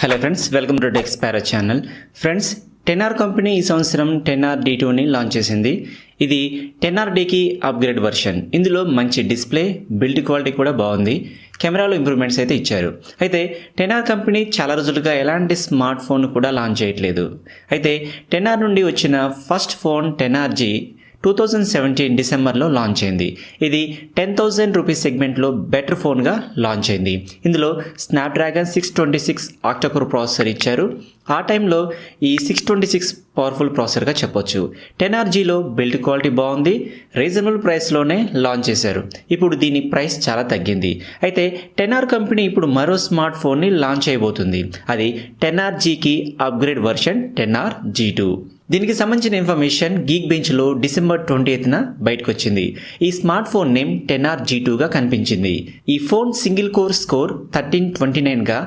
Hello friends, welcome to Sparrow channel. Friends, 10R company ఈ సంవత్సరం 10R D2ని launch చేసింది. ఇది 10RDకి అప్గ్రేడ్ వర్షన్. ఇందులో మంచి డిస్ప్లే, బిల్డ్ క్వాలిటీ కూడా బాగుంది. కెమెరాలో ఇంప్రూవ్మెంట్స్ అయితే ఇచ్చారు. అయితే 10R కంపెనీ చాలా రోజులుగా ఎలాంటి స్మార్ట్ ఫోన్ కూడా లాంచ్ చేయట్లేదు. అయితే 10R నుండి వచ్చిన ఫస్ట్ ఫోన్ 10RG 2017 డిసెంబర్లో లాంచ్ అయింది. ఇది 10,000 రూపీస్ సెగ్మెంట్లో బెటర్ ఫోన్గా లాంచ్ అయింది. ఇందులో స్నాప్డ్రాగన్ 626 ఆక్టోకోర్ ప్రాసెసర్ ఇచ్చారు. ఆ టైంలో ఈ 626 పవర్ఫుల్ ప్రాసెసర్గా చెప్పొచ్చు. 10RGలో బిల్డ్ క్వాలిటీ బాగుంది. రీజనబుల్ ప్రైస్లోనే లాంచ్ చేశారు. ఇప్పుడు దీని ప్రైస్ చాలా తగ్గింది. అయితే 10R కంపెనీ ఇప్పుడు మరో స్మార్ట్ ఫోన్ని లాంచ్ చేయబోతుంది. అది 10RGకి అప్గ్రేడ్ వర్షన్ 10RG2. దీనికి సంబంధించిన ఇన్ఫర్మేషన్ గీక్ బెంచ్లో డిసెంబర్ 20న బయటకు వచ్చింది. ఈ స్మార్ట్ ఫోన్ నేమ్ 10RG2గా కనిపించింది. ఈ ఫోన్ సింగిల్ కోర్ స్కోర్ 1329గా,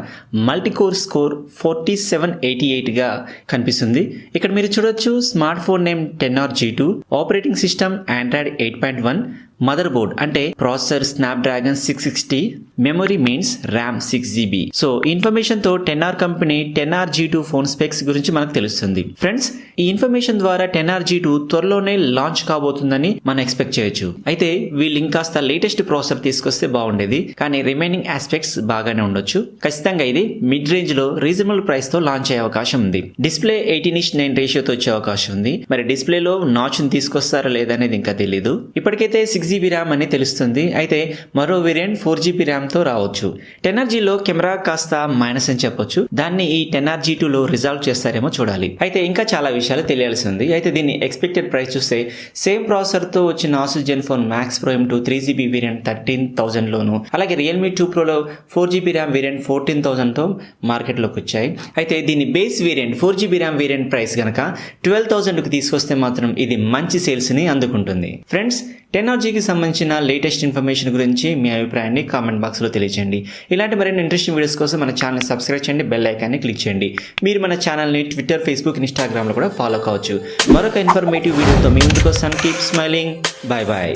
మల్టీ కోర్ స్కోర్ 4788గా కనిపిస్తుంది. ఇక్కడ మీరు చూడొచ్చు smartphone name 10RG2, operating system Android 8.1, motherboard అంటే processor Snapdragon 660, memory means RAM 6GB. So ఈ ఇన్ఫర్మేషన్ తో 10R company 10RG2 phone specs గురించి మనకు తెలుస్తుంది. ఫ్రెండ్స్, ఈ ఇన్ఫర్మేషన్ ద్వారా 10RG2 త్వరలోనే లాంచ్ కాబోతుందని మనం ఎక్స్పెక్ట్ చేయొచ్చు. అయితే వీళ్ళు ఇంకాస్త లేటెస్ట్ ప్రాసెసర్ తీసుకొస్తే బాగుండేది, కానీ రిమైనింగ్ ఆస్పెక్ట్స్ బాగానే ఉండొచ్చు. ఖచ్చితంగా ఇది మిడ్ రేంజ్ లో రీజనబుల్ ప్రైస్ తో లాంచ్ అయ్యే అవకాశం ఉంది. డిస్ప్లే 18:9 రేషియోతో వచ్చే అవకాశం ఉంది. మరి డిస్ప్లేలో నాచ్ ని తీసుకొస్తారా లేదనేది ఇంకా తెలియదు. ఇప్పటికైతే 6GB ర్యామ్ అని తెలుస్తుంది. అయితే మరో వేరియంట్ 4GB ర్యామ్ తో రావచ్చు. 10RGలో కెమెరా కాస్త మైనస్ అని చెప్పొచ్చు. దాన్ని ఈ 10RG2లో రిజాల్వ్ చేస్తారేమో చూడాలి. అయితే ఇంకా చాలా విషయాలు తెలియాల్సి ఉంది. అయితే దీన్ని ఎక్స్పెక్టెడ్ ప్రైస్ చూస్తే సేమ్ ప్రాసెసర్ తో వచ్చిన Asus Zenfone max pro M2 3GB variant 13,000 లోను, అలాగే రియల్మీ 2 ప్రోలో 4GB ర్యామ్ వేరియంట్ 14,000తో మార్కెట్లోకి వచ్చాయి. అయితే దీని base variant 4GB RAM variant price కనుక 12,000కి తీసుకొస్తే మాత్రం ఇది మంచి సేల్స్ ని అందుకుంటుంది. ఫ్రెండ్స్, 10RGకి సంబంధించిన లేటెస్ట్ ఇన్ఫర్మేషన్ గురించి మీ అభిప్రాయాన్ని కామెంట్ బాక్స్లో తెలియజేయండి. ఇలాంటి మరిన్ని ఇంట్రెస్టింగ్ వీడియోస్ కోసం మన ఛానల్ సబ్స్క్రైబ్ చేయండి, బెల్ ఐకాన్ని క్లిక్ చేయండి. మీరు మన ఛానల్ని ట్విట్టర్, ఫేస్బుక్, ఇన్స్టాగ్రామ్లో కూడా ఫాలో కావచ్చు. మరొక ఇన్ఫర్మేటివ్ వీడియోతో మీ ముందుకు వస్తాను. Keep smiling. Bye bye.